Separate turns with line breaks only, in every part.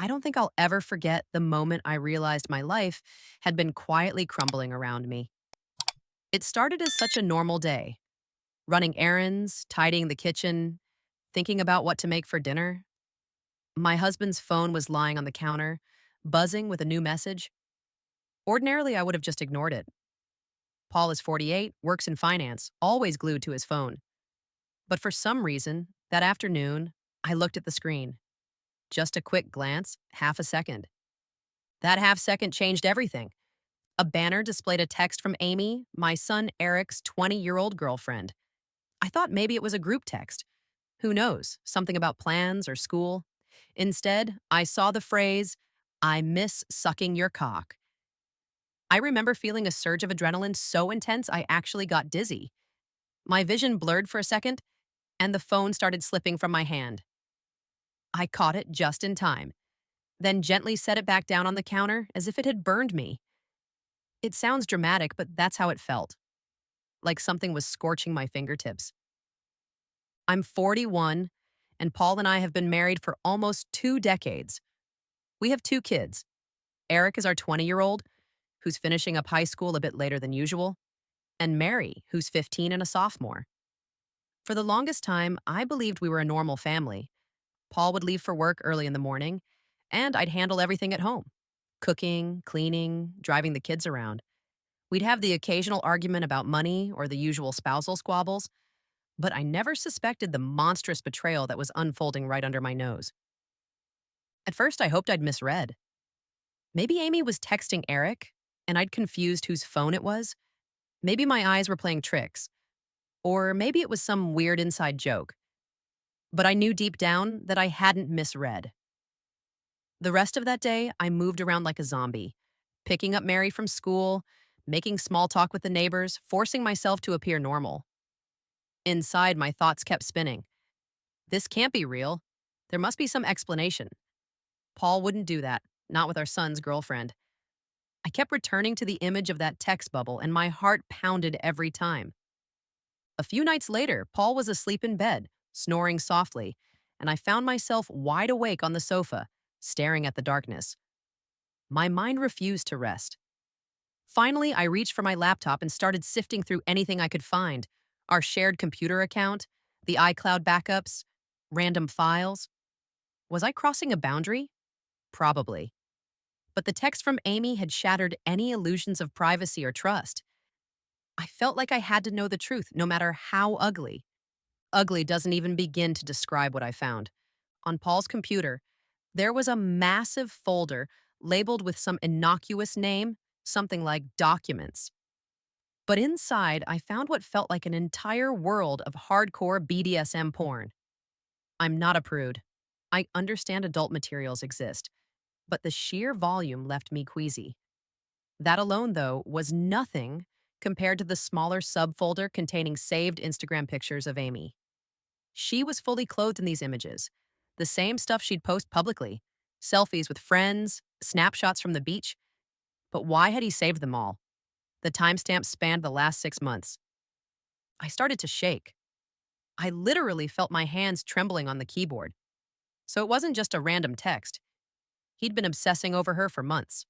I don't think I'll ever forget the moment I realized my life had been quietly crumbling around me. It started as such a normal day, running errands, tidying the kitchen, thinking about what to make for dinner. My husband's phone was lying on the counter, buzzing with a new message. Ordinarily, I would have just ignored it. Paul is 48, works in finance, always glued to his phone. But for some reason, that afternoon, I looked at the screen. Just a quick glance, half a second. That half second changed everything. A banner displayed a text from Amy, my son Eric's 20-year-old girlfriend. I thought maybe it was a group text. Who knows, something about plans or school. Instead, I saw the phrase, "I miss sucking your cock." I remember feeling a surge of adrenaline so intense I actually got dizzy. My vision blurred for a second, and the phone started slipping from my hand. I caught it just in time, then gently set it back down on the counter as if it had burned me. It sounds dramatic, but that's how it felt, like something was scorching my fingertips. I'm 41, and Paul and I have been married for almost 2 decades. We have 2 kids. Eric is our 20-year-old, who's finishing up high school a bit later than usual, and Mary, who's 15 and a sophomore. For the longest time, I believed we were a normal family. Paul would leave for work early in the morning, and I'd handle everything at home: cooking, cleaning, driving the kids around. We'd have the occasional argument about money or the usual spousal squabbles, but I never suspected the monstrous betrayal that was unfolding right under my nose. At first, I hoped I'd misread. Maybe Amy was texting Eric, and I'd confused whose phone it was. Maybe my eyes were playing tricks, or maybe it was some weird inside joke. But I knew deep down that I hadn't misread. The rest of that day, I moved around like a zombie, picking up Mary from school, making small talk with the neighbors, forcing myself to appear normal. Inside, my thoughts kept spinning. This can't be real. There must be some explanation. Paul wouldn't do that, not with our son's girlfriend. I kept returning to the image of that text bubble, and my heart pounded every time. A few nights later, Paul was asleep in bed, snoring softly, and I found myself wide awake on the sofa, staring at the darkness. My mind refused to rest. Finally, I reached for my laptop and started sifting through anything I could find: our shared computer account, the iCloud backups, random files. Was I crossing a boundary? Probably. But the text from Amy had shattered any illusions of privacy or trust. I felt like I had to know the truth, no matter how ugly. Ugly doesn't even begin to describe what I found. On Paul's computer, there was a massive folder labeled with some innocuous name, something like documents. But inside, I found what felt like an entire world of hardcore BDSM porn. I'm not a prude. I understand adult materials exist, but the sheer volume left me queasy. That alone, though, was nothing compared to the smaller subfolder containing saved Instagram pictures of Amy. She was fully clothed in these images, the same stuff she'd post publicly: selfies with friends, snapshots from the beach. But why had he saved them all? The timestamp spanned the last 6 months. I started to shake. I literally felt my hands trembling on the keyboard. So it wasn't just a random text. He'd been obsessing over her for months.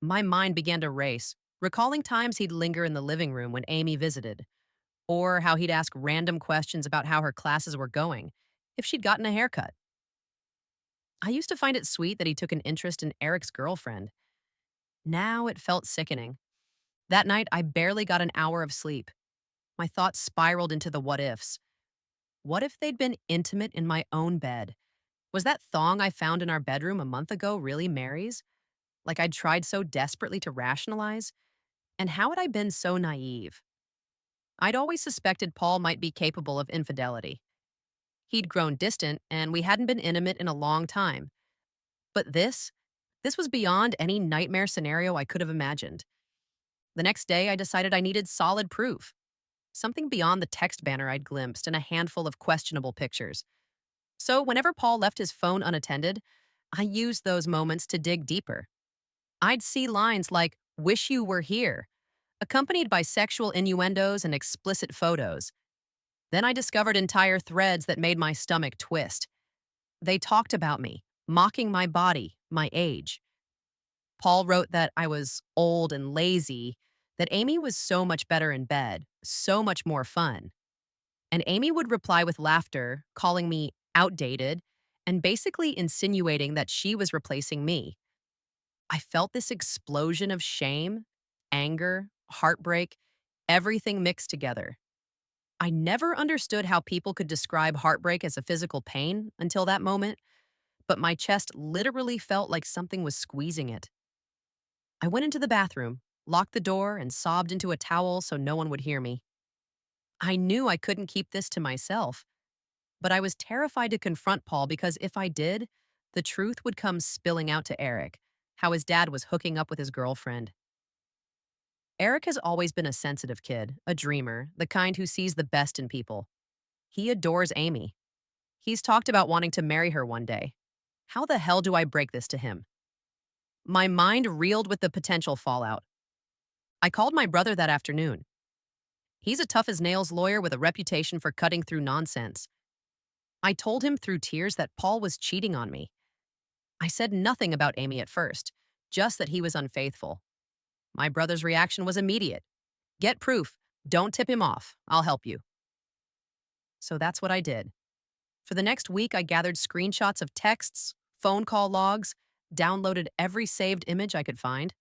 My mind began to race, recalling times he'd linger in the living room when Amy visited, or how he'd ask random questions about how her classes were going, if she'd gotten a haircut. I used to find it sweet that he took an interest in Eric's girlfriend. Now it felt sickening. That night, I barely got an hour of sleep. My thoughts spiraled into the what ifs. What if they'd been intimate in my own bed? Was that thong I found in our bedroom a month ago really Mary's? Like I'd tried so desperately to rationalize? And how had I been so naive? I'd always suspected Paul might be capable of infidelity. He'd grown distant, and we hadn't been intimate in a long time. But this was beyond any nightmare scenario I could have imagined. The next day, I decided I needed solid proof. Something beyond the text banner I'd glimpsed and a handful of questionable pictures. So whenever Paul left his phone unattended, I used those moments to dig deeper. I'd see lines like, "Wish you were here," accompanied by sexual innuendos and explicit photos. Then I discovered entire threads that made my stomach twist. They talked about me, mocking my body, my age. Paul wrote that I was old and lazy, that Amy was so much better in bed, so much more fun. And Amy would reply with laughter, calling me outdated, and basically insinuating that she was replacing me. I felt this explosion of shame, anger, heartbreak, everything mixed together. I never understood how people could describe heartbreak as a physical pain until that moment, but my chest literally felt like something was squeezing it. I went into the bathroom, locked the door, and sobbed into a towel so no one would hear me. I knew I couldn't keep this to myself, but I was terrified to confront Paul because if I did, the truth would come spilling out to Eric, how his dad was hooking up with his girlfriend. Eric has always been a sensitive kid, a dreamer, the kind who sees the best in people. He adores Amy. He's talked about wanting to marry her one day. How the hell do I break this to him? My mind reeled with the potential fallout. I called my brother that afternoon. He's a tough as nails lawyer with a reputation for cutting through nonsense. I told him through tears that Paul was cheating on me. I said nothing about Amy at first, just that he was unfaithful. My brother's reaction was immediate. Get proof. Don't tip him off. I'll help you. So that's what I did. For the next week, I gathered screenshots of texts, phone call logs, downloaded every saved image I could find.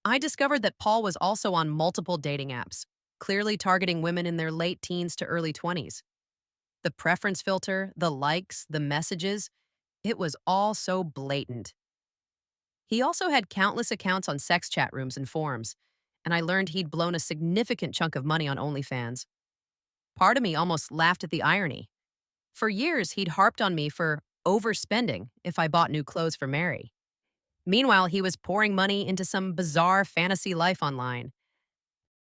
I discovered that Paul was also on multiple dating apps, clearly targeting women in their late teens to early 20s. The preference filter, the likes, the messages, it was all so blatant. He also had countless accounts on sex chat rooms and forums, and I learned he'd blown a significant chunk of money on OnlyFans. Part of me almost laughed at the irony. For years, he'd harped on me for overspending if I bought new clothes for Mary. Meanwhile, he was pouring money into some bizarre fantasy life online.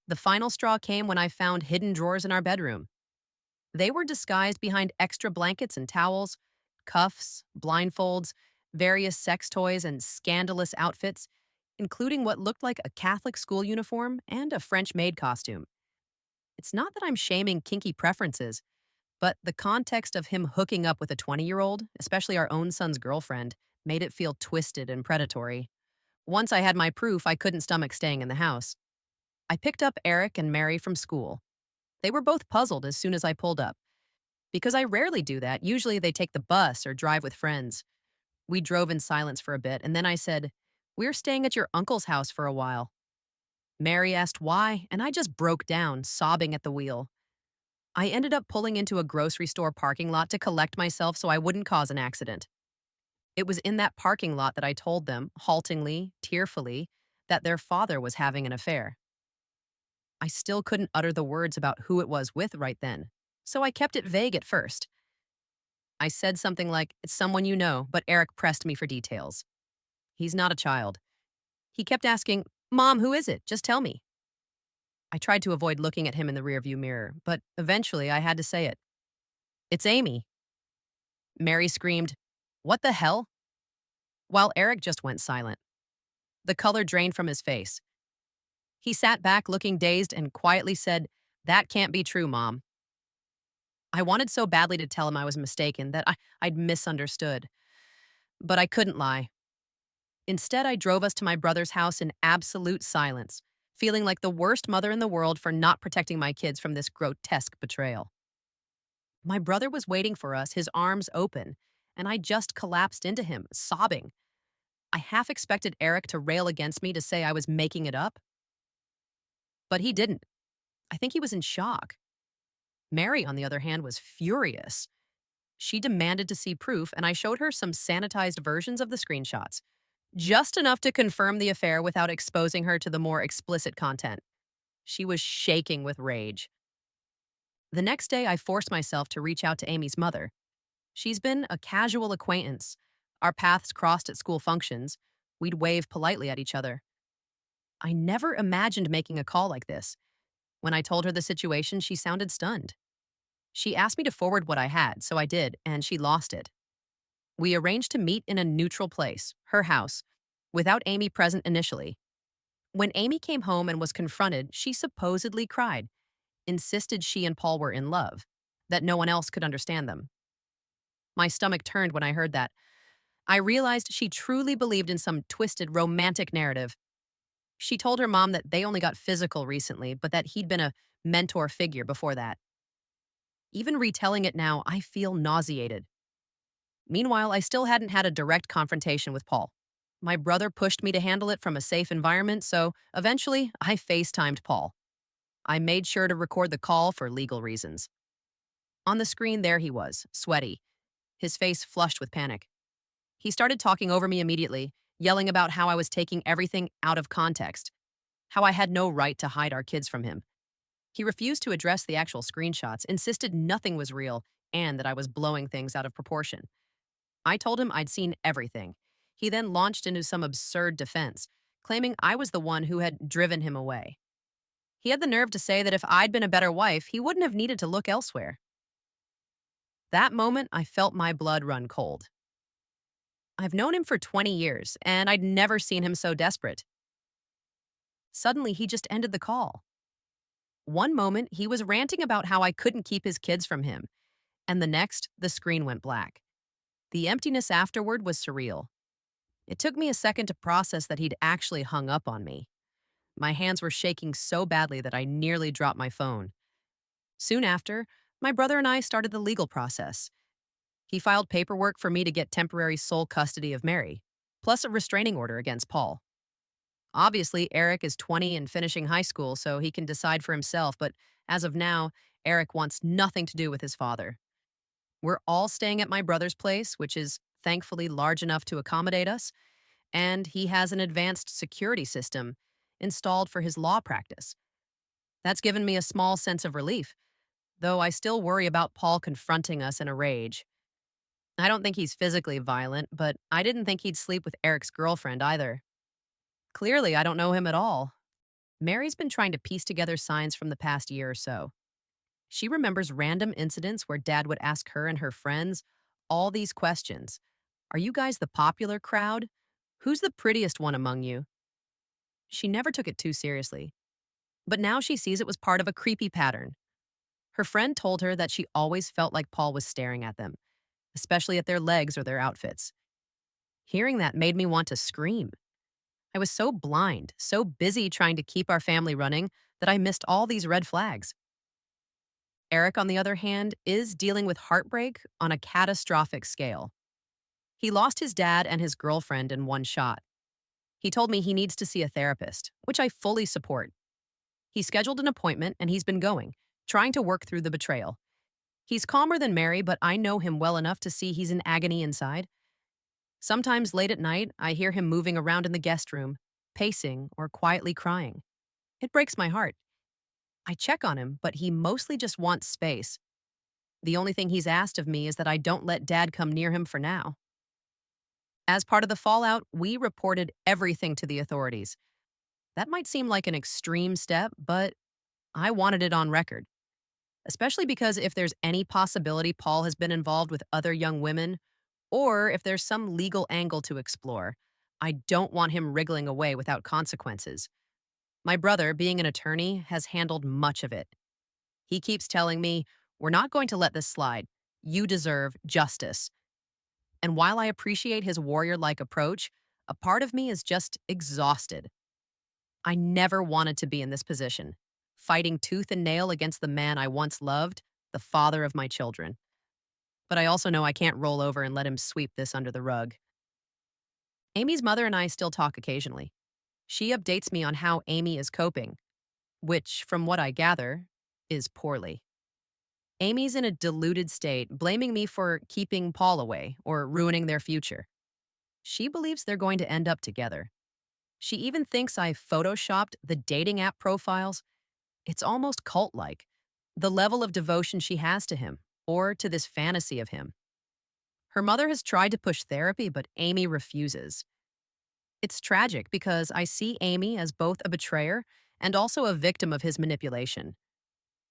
The final straw came when I found hidden drawers in our bedroom. They were disguised behind extra blankets and towels, cuffs, blindfolds, various sex toys, and scandalous outfits, including what looked like a Catholic school uniform and a French maid costume. It's not that I'm shaming kinky preferences, but the context of him hooking up with a 20-year-old, especially our own son's girlfriend, made it feel twisted and predatory. Once I had my proof, I couldn't stomach staying in the house. I picked up Eric and Mary from school. They were both puzzled as soon as I pulled up. Because I rarely do that, usually they take the bus or drive with friends. We drove in silence for a bit, and then I said, "We're staying at your uncle's house for a while." Mary asked why, and I just broke down, sobbing at the wheel. I ended up pulling into a grocery store parking lot to collect myself so I wouldn't cause an accident. It was in that parking lot that I told them, haltingly, tearfully, that their father was having an affair. I still couldn't utter the words about who it was with right then, so I kept it vague at first. I said something like, "It's someone you know," but Eric pressed me for details. He's not a child. He kept asking, "Mom, who is it? Just tell me." I tried to avoid looking at him in the rearview mirror, but eventually I had to say it. "It's Amy." Mary screamed, "What the hell?" While Eric just went silent. The color drained from his face. He sat back looking dazed and quietly said, "That can't be true, Mom." I wanted so badly to tell him I was mistaken, that I'd misunderstood. But I couldn't lie. Instead, I drove us to my brother's house in absolute silence, feeling like the worst mother in the world for not protecting my kids from this grotesque betrayal. My brother was waiting for us, his arms open, and I just collapsed into him, sobbing. I half expected Eric to rail against me to say I was making it up, but he didn't. I think he was in shock. Mary, on the other hand, was furious. She demanded to see proof, and I showed her some sanitized versions of the screenshots, just enough to confirm the affair without exposing her to the more explicit content. She was shaking with rage. The next day, I forced myself to reach out to Amy's mother. She's been a casual acquaintance. Our paths crossed at school functions. We'd wave politely at each other. I never imagined making a call like this. When I told her the situation, she sounded stunned. She asked me to forward what I had, so I did, and she lost it. We arranged to meet in a neutral place, her house, without Amy present initially. When Amy came home and was confronted, she supposedly cried, insisted she and Paul were in love, that no one else could understand them. My stomach turned when I heard that. I realized she truly believed in some twisted romantic narrative. She told her mom that they only got physical recently, but that he'd been a mentor figure before that. Even retelling it now, I feel nauseated. Meanwhile, I still hadn't had a direct confrontation with Paul. My brother pushed me to handle it from a safe environment, so eventually I FaceTimed Paul. I made sure to record the call for legal reasons. On the screen, there he was, sweaty, his face flushed with panic. He started talking over me immediately, yelling about how I was taking everything out of context, how I had no right to hide our kids from him. He refused to address the actual screenshots, insisted nothing was real, and that I was blowing things out of proportion. I told him I'd seen everything. He then launched into some absurd defense, claiming I was the one who had driven him away. He had the nerve to say that if I'd been a better wife, he wouldn't have needed to look elsewhere. That moment, I felt my blood run cold. I've known him for 20 years, and I'd never seen him so desperate. Suddenly, he just ended the call. One moment, he was ranting about how I couldn't keep his kids from him, and the next, the screen went black. The emptiness afterward was surreal. It took me a second to process that he'd actually hung up on me. My hands were shaking so badly that I nearly dropped my phone. Soon after, my brother and I started the legal process. He filed paperwork for me to get temporary sole custody of Mary, plus a restraining order against Paul. Obviously, Eric is 20 and finishing high school, so he can decide for himself, but as of now, Eric wants nothing to do with his father. We're all staying at my brother's place, which is thankfully large enough to accommodate us, and he has an advanced security system installed for his law practice. That's given me a small sense of relief, though I still worry about Paul confronting us in a rage. I don't think he's physically violent, but I didn't think he'd sleep with Eric's girlfriend either. Clearly, I don't know him at all. Mary's been trying to piece together signs from the past year or so. She remembers random incidents where Dad would ask her and her friends all these questions. Are you guys the popular crowd? Who's the prettiest one among you? She never took it too seriously. But now she sees it was part of a creepy pattern. Her friend told her that she always felt like Paul was staring at them, especially at their legs or their outfits. Hearing that made me want to scream. I was so blind, so busy trying to keep our family running, that I missed all these red flags. Eric, on the other hand, is dealing with heartbreak on a catastrophic scale. He lost his dad and his girlfriend in one shot. He told me he needs to see a therapist, which I fully support. He scheduled an appointment and he's been going, trying to work through the betrayal. He's calmer than Mary, but I know him well enough to see he's in agony inside. Sometimes late at night, I hear him moving around in the guest room, pacing or quietly crying. It breaks my heart. I check on him, but he mostly just wants space. The only thing he's asked of me is that I don't let Dad come near him for now. As part of the fallout, we reported everything to the authorities. That might seem like an extreme step, but I wanted it on record. Especially because if there's any possibility Paul has been involved with other young women, or if there's some legal angle to explore, I don't want him wriggling away without consequences. My brother, being an attorney, has handled much of it. He keeps telling me, we're not going to let this slide. You deserve justice. And while I appreciate his warrior-like approach, a part of me is just exhausted. I never wanted to be in this position, fighting tooth and nail against the man I once loved, the father of my children. But I also know I can't roll over and let him sweep this under the rug. Amy's mother and I still talk occasionally. She updates me on how Amy is coping, which, from what I gather, is poorly. Amy's in a deluded state, blaming me for keeping Paul away or ruining their future. She believes they're going to end up together. She even thinks I photoshopped the dating app profiles. It's almost cult-like, the level of devotion she has to him, or to this fantasy of him. Her mother has tried to push therapy, but Amy refuses. It's tragic because I see Amy as both a betrayer and also a victim of his manipulation.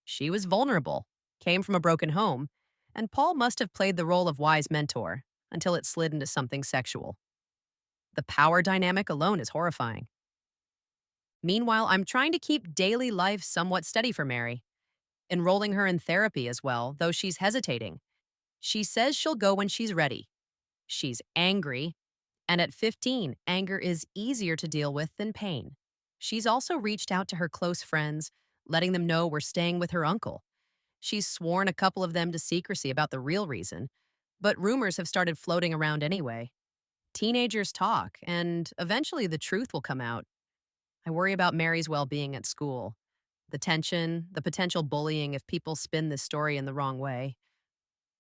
She was vulnerable, came from a broken home, and Paul must have played the role of wise mentor until it slid into something sexual. The power dynamic alone is horrifying. Meanwhile, I'm trying to keep daily life somewhat steady for Mary, enrolling her in therapy as well, though she's hesitating. She says she'll go when she's ready. She's angry, and at 15, anger is easier to deal with than pain. She's also reached out to her close friends, letting them know we're staying with her uncle. She's sworn a couple of them to secrecy about the real reason, but rumors have started floating around anyway. Teenagers talk, and eventually the truth will come out. I worry about Mary's well being at school. The tension, the potential bullying if people spin this story in the wrong way.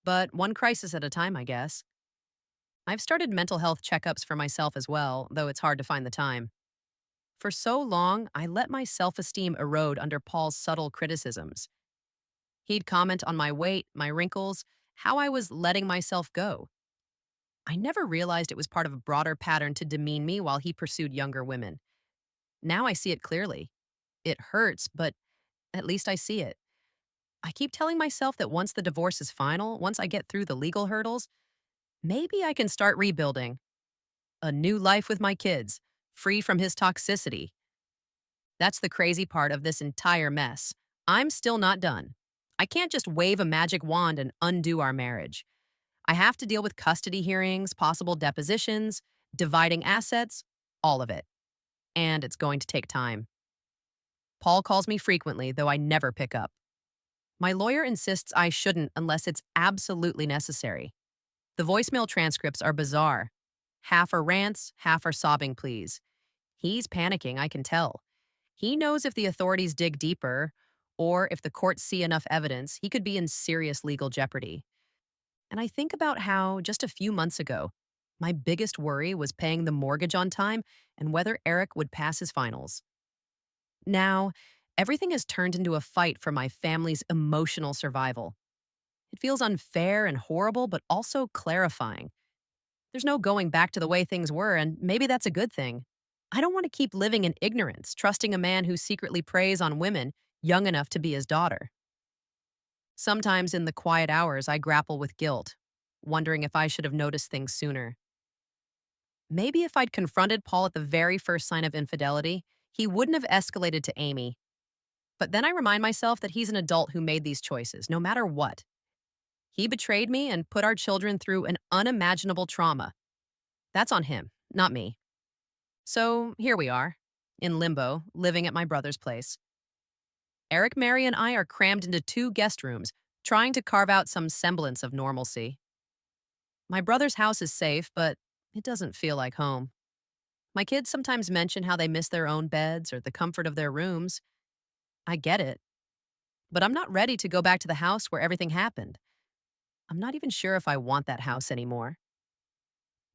But one crisis at a time, I guess. I've started mental health checkups for myself as well, though it's hard to find the time. For so long, I let my self esteem erode under Paul's subtle criticisms. He'd comment on my weight, my wrinkles, how I was letting myself go. I never realized it was part of a broader pattern to demean me while he pursued younger women. Now I see it clearly. It hurts, but at least I see it. I keep telling myself that once the divorce is final, once I get through the legal hurdles, maybe I can start rebuilding. A new life with my kids, free from his toxicity. That's the crazy part of this entire mess. I'm still not done. I can't just wave a magic wand and undo our marriage. I have to deal with custody hearings, possible depositions, dividing assets, all of it. And it's going to take time. Paul calls me frequently, though I never pick up. My lawyer insists I shouldn't unless it's absolutely necessary. The voicemail transcripts are bizarre. Half are rants, half are sobbing pleas. He's panicking, I can tell. He knows if the authorities dig deeper, or if the courts see enough evidence, he could be in serious legal jeopardy. And I think about how, just a few months ago, my biggest worry was paying the mortgage on time and whether Eric would pass his finals. Now, everything has turned into a fight for my family's emotional survival. It feels unfair and horrible, but also clarifying. There's no going back to the way things were, and maybe that's a good thing. I don't want to keep living in ignorance, trusting a man who secretly preys on women young enough to be his daughter. Sometimes in the quiet hours, I grapple with guilt, wondering if I should have noticed things sooner. Maybe if I'd confronted Paul at the very first sign of infidelity, he wouldn't have escalated to Amy. But then I remind myself that he's an adult who made these choices, no matter what. He betrayed me and put our children through an unimaginable trauma. That's on him, not me. So here we are, in limbo, living at my brother's place. Eric, Mary, and I are crammed into two guest rooms, trying to carve out some semblance of normalcy. My brother's house is safe, but it doesn't feel like home. My kids sometimes mention how they miss their own beds or the comfort of their rooms. I get it. But I'm not ready to go back to the house where everything happened. I'm not even sure if I want that house anymore.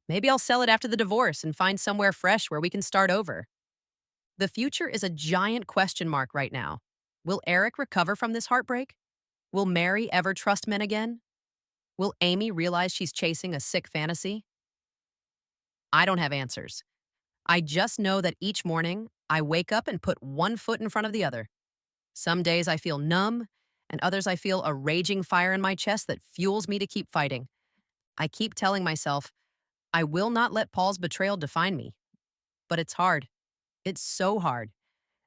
Maybe I'll sell it after the divorce and find somewhere fresh where we can start over. The future is a giant question mark right now. Will Eric recover from this heartbreak? Will Mary ever trust men again? Will Amy realize she's chasing a sick fantasy? I don't have answers. I just know that each morning I wake up and put one foot in front of the other. Some days I feel numb, and others I feel a raging fire in my chest that fuels me to keep fighting. I keep telling myself, I will not let Paul's betrayal define me. But it's hard. It's so hard.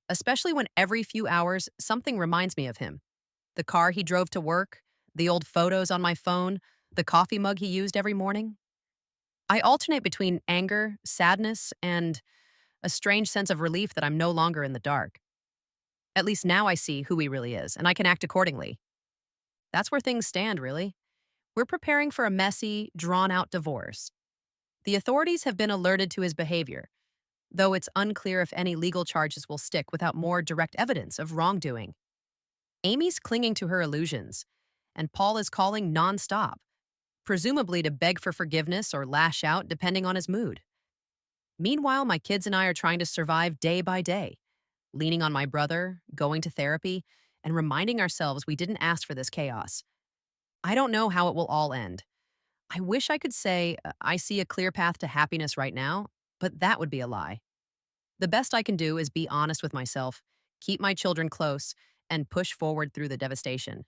Especially when every few hours something reminds me of him. The car he drove to work, the old photos on my phone, the coffee mug he used every morning. I alternate between anger, sadness, and a strange sense of relief that I'm no longer in the dark. At least now I see who he really is, and I can act accordingly. That's where things stand, really. We're preparing for a messy, drawn-out divorce. The authorities have been alerted to his behavior, though it's unclear if any legal charges will stick without more direct evidence of wrongdoing. Amy's clinging to her illusions, and Paul is calling nonstop, presumably to beg for forgiveness or lash out depending on his mood. Meanwhile, my kids and I are trying to survive day by day, leaning on my brother, going to therapy, and reminding ourselves we didn't ask for this chaos. I don't know how it will all end. I wish I could say I see a clear path to happiness right now, but that would be a lie. The best I can do is be honest with myself, keep my children close, and push forward through the devastation.